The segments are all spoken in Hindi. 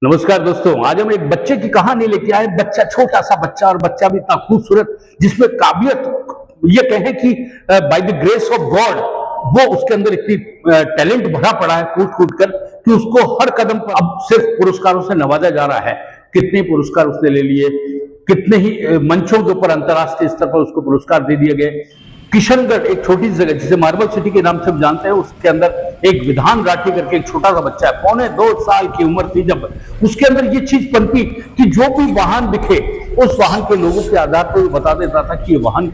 नमस्कार दोस्तों, आज हम एक बच्चे की कहानी लेके आए। बच्चा, छोटा सा बच्चा, और बच्चा भी इतना खूबसूरत जिसमें काबिलियत, ये कहें कि by the grace of God वो उसके अंदर इतनी टैलेंट भरा पड़ा है कूट कूट कर कि उसको हर कदम पर अब सिर्फ पुरस्कारों से नवाजा जा रहा है। कितने पुरस्कार उसने ले लिए, कितने ही मंचों के ऊपर अंतर्राष्ट्रीय स्तर पर उसको पुरस्कार दे दिए गए। किशनगढ़ एक छोटी सी जगह जिसे मार्बल सिटी के नाम से हम जानते हैं, उसके अंदर एक विधान राठी करके एक छोटा सा बच्चा है, 2.25 साल की उम्र थी जब उसके अंदर ये चीज पनपी कि जो भी वाहन दिखे उस वाहन के लोगों के आधार पर वो बता देता था कि ये वाहन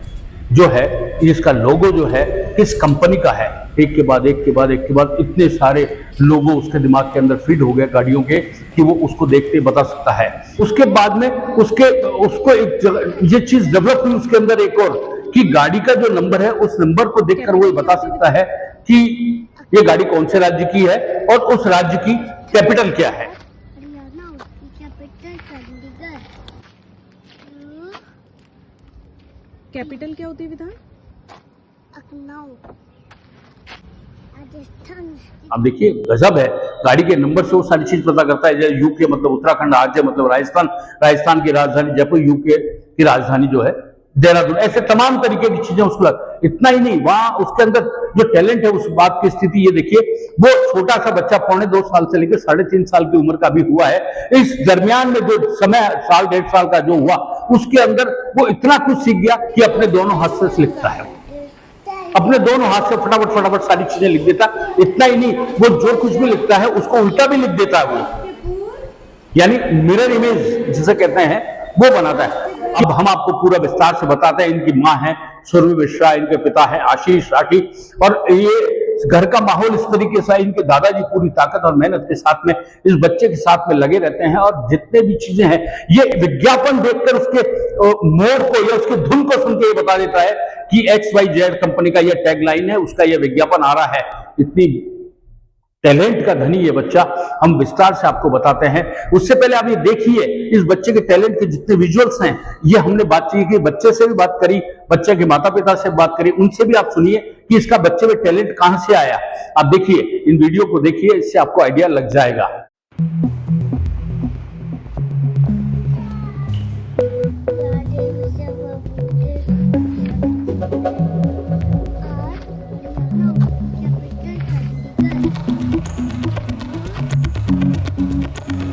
जो है, इसका लोगो जो है किस कंपनी का है। एक के बाद एक के बाद एक के बाद इतने सारे लोगो उसके दिमाग के अंदर फीड हो गए गाड़ियों के कि वो उसको देखते बता सकता है। उसके बाद में उसको एक ये चीज डेवलप हुई उसके अंदर एक और, कि गाड़ी का जो नंबर है उस नंबर को देखकर वो बता सकता है कि ये गाड़ी कौन से राज्य की है और उस राज्य की कैपिटल क्या है। कैपिटल क्या होती है विधान? अब देखिए गजब है, गाड़ी के नंबर से वो सारी चीज पता करता है। जैसे यूके मतलब उत्तराखंड, राज्य मतलब राजस्थान, राजस्थान की राजधानी जयपुर, यूके की राजधानी जो है देहरादून, ऐसे तमाम तरीके की चीजें उसको इतना ही नहीं, वहां उसके अंदर जो टैलेंट है उस बात की स्थिति ये देखिए, वो छोटा सा बच्चा 2.25 साल से लेकर 3.5 साल की उम्र का भी हुआ है। इस दरमियान में जो समय 1.5 साल का जो हुआ उसके अंदर वो इतना कुछ सीख गया कि अपने दोनों हाथ से लिखता है, अपने दोनों हाथ से फटाफट फटाफट सारी चीजें लिख देता। इतना ही नहीं, वो जो कुछ भी लिखता है उसको उल्टा भी लिख देता है वो, यानी मिरर इमेज जिसे कहते हैं वो बनाता है। अब हम आपको पूरा विस्तार से बताते हैं। इनकी माँ है सुरभि मिश्रा, इनके पिता है आशीष राठी, और ये घर का माहौल इस तरीके से, इनके दादाजी पूरी ताकत और मेहनत के साथ में इस बच्चे के साथ में लगे रहते हैं। और जितने भी चीजें हैं ये विज्ञापन देखकर उसके मोड़ को या उसकी धुन को सुन के ये बता देता है कि XYZ कंपनी का ये टैगलाइन है, उसका ये विज्ञापन आ रहा है। इतनी टैलेंट का धनी ये बच्चा, हम विस्तार से आपको बताते हैं। उससे पहले आप ये देखिए इस बच्चे के टैलेंट के जितने विजुअल्स हैं, ये हमने बातचीत की, बच्चे से भी बात करी, बच्चे के माता पिता से बात करी, उनसे भी आप सुनिए कि इसका बच्चे में टैलेंट कहां से आया। आप देखिए, इन वीडियो को देखिए, इससे आपको आइडिया लग जाएगा।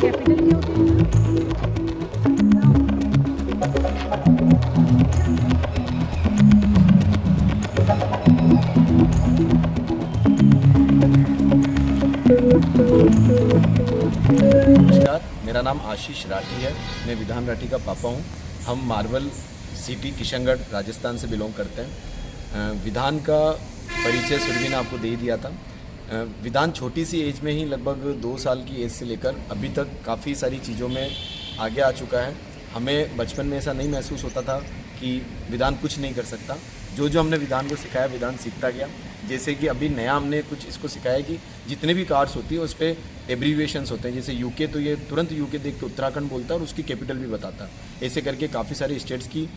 कैपिटल क्या होती है? नमस्कार, मेरा नाम आशीष राठी है। मैं विधान राठी का पापा हूँ। हम मार्बल सिटी किशनगढ़ राजस्थान से बिलोंग करते हैं। विधान का परिचय सुरभि ने आपको दे ही दिया था। विधान छोटी सी एज में ही, लगभग 2 साल की एज से लेकर अभी तक काफ़ी सारी चीज़ों में आगे आ चुका है। हमें बचपन में ऐसा नहीं महसूस होता था कि विधान कुछ नहीं कर सकता। जो जो हमने विधान को सिखाया, विधान सीखता गया। जैसे कि अभी नया हमने कुछ इसको सिखाया कि जितने भी कार्ड्स होती है उस पर एब्रीविएशंस होते हैं। जैसे यूके, तो ये तुरंत यूके देख के उत्तराखंड बोलता है और उसकी कैपिटल भी बताता है। ऐसे करके काफ़ी सारे स्टेट्स की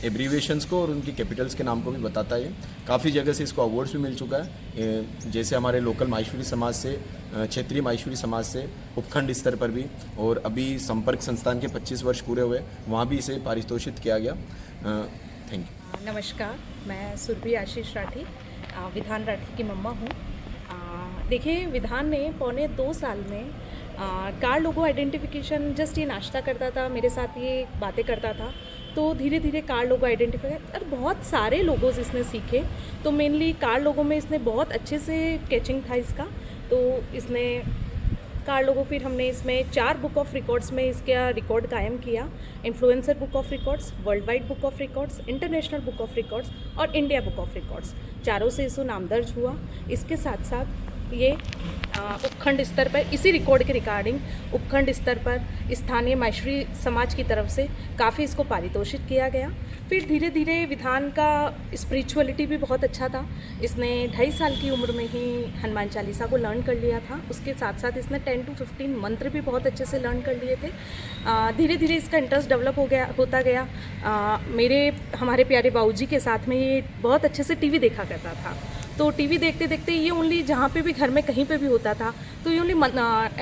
एब्रीविएशंस को और उनकी कैपिटल्स के नाम को भी बताता है। काफ़ी जगह से इसको अवार्ड्स भी मिल चुका है। जैसे हमारे लोकल माहेश्वरी समाज से, क्षेत्रीय माहेश्वरी समाज से, उपखंड स्तर पर भी, और अभी संपर्क संस्थान के 25 वर्ष पूरे हुए, वहाँ भी इसे पारितोषित किया गया। Thank you. नमस्कार, मैं सुरभि आशीष राठी, विधान राठी की मम्मा हूँ। देखिए, विधान ने 2.25 साल में कार लोगो आइडेंटिफिकेशन, जस्ट ये नाश्ता करता था, मेरे साथ ये बातें करता था, तो धीरे धीरे कार लोगो आइडेंटिफाई और बहुत सारे लोगोस इसने सीखे। तो मेनली कार लोगो में इसने बहुत अच्छे से कैचिंग था इसका, तो इसने कार लोगो, फिर हमने इसमें 4 बुक ऑफ रिकॉर्ड्स में इसका रिकॉर्ड कायम किया। Influencer book of records, world wide book of records, international book of records और इंडिया बुक ऑफ रिकॉर्ड्स, चारों से इसको नाम दर्ज हुआ। इसके साथ साथ ये उपखंड स्तर पर, इसी रिकॉर्ड के रिगार्डिंग उपखंड स्तर पर स्थानीय माहेश्वरी समाज की तरफ से काफ़ी इसको पारितोषित किया गया। फिर धीरे धीरे विधान का स्पिरिचुअलिटी भी बहुत अच्छा था। इसने 2.5 साल की उम्र में ही हनुमान चालीसा को लर्न कर लिया था। उसके साथ साथ इसने 10 to 15 मंत्र भी बहुत अच्छे से लर्न कर लिए थे। धीरे धीरे इसका इंटरेस्ट डेवलप होता गया। हमारे प्यारे बाबूजी के साथ में ये बहुत अच्छे से टीवी देखा करता था, तो टीवी देखते देखते ये ओनली जहाँ पे भी घर में कहीं पे भी होता था तो ये ओनली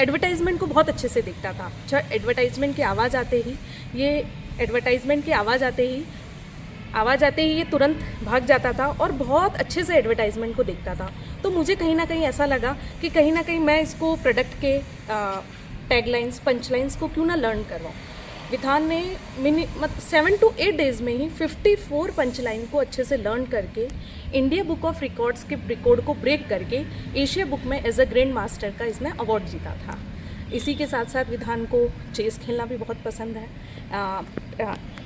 एडवर्टाइजमेंट को बहुत अच्छे से देखता था। अच्छा, एडवर्टाइजमेंट की आवाज़ आते ही ये तुरंत भाग जाता था और बहुत अच्छे से एडवर्टाइजमेंट को देखता था। तो मुझे कहीं ना कहीं ऐसा लगा कि कहीं ना कहीं मैं इसको प्रोडक्ट के टैगलाइंस, पंचलाइंस को क्यों ना लर्न कर रहा हूँ। विधान ने 7 to 8 डेज़ में ही 54 पंचलाइन को अच्छे से लर्न करके इंडिया बुक ऑफ रिकॉर्ड्स के रिकॉर्ड को ब्रेक करके एशिया बुक में एज अ ग्रैंड मास्टर का इसने अवार्ड जीता था। इसी के साथ साथ विधान को चेस खेलना भी बहुत पसंद है,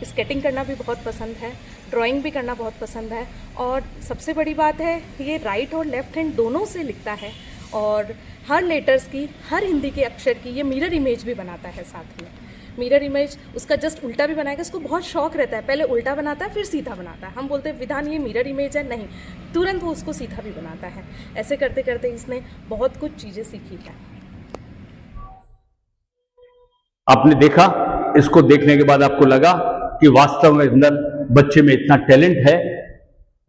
स्केटिंग करना भी बहुत पसंद है, ड्राइंग भी करना बहुत पसंद है और सबसे बड़ी बात है ये राइट और लेफ्ट हैंड दोनों से लिखता है और हर लेटर्स की, हर हिंदी के अक्षर की ये मिरर इमेज भी बनाता है। साथ में मिरर इमेज उसका जस्ट उल्टा भी बनाएगा, इसको बहुत शौक रहता है, पहले उल्टा बनाता है फिर सीधा बनाता है। हम बोलते हैं विधान ये मिरर इमेज है, नहीं, तुरंत वो उसको सीधा भी बनाता है। ऐसे करते करते इसने बहुत कुछ चीज़ें सीखी है। आपने देखा, इसको देखने के बाद आपको लगा कि वास्तव में अंदर बच्चे में इतना टैलेंट है।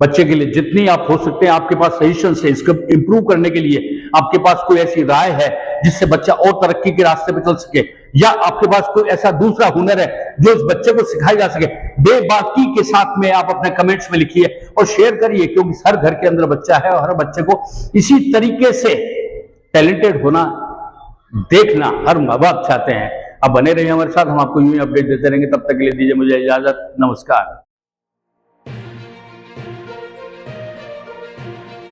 बच्चे के लिए जितनी आप हो सकते हैं, आपके पास सजेशन है इसको इंप्रूव करने के लिए, आपके पास कोई ऐसी राय है जिससे बच्चा और तरक्की के रास्ते पे चल सके, या आपके पास कोई ऐसा दूसरा हुनर है जो इस बच्चे को सिखाया जा सके, बेबाकी के साथ में आप अपने कमेंट्स में लिखिए और शेयर करिए, क्योंकि हर घर के अंदर बच्चा है और हर बच्चे को इसी तरीके से टैलेंटेड होना देखना हर माँ बाप चाहते हैं। अब बने रहिए हमारे साथ, हम आपको यूं ही अपडेट देते रहेंगे। तब तक के लिए दीजिए मुझे इजाजत, नमस्कार।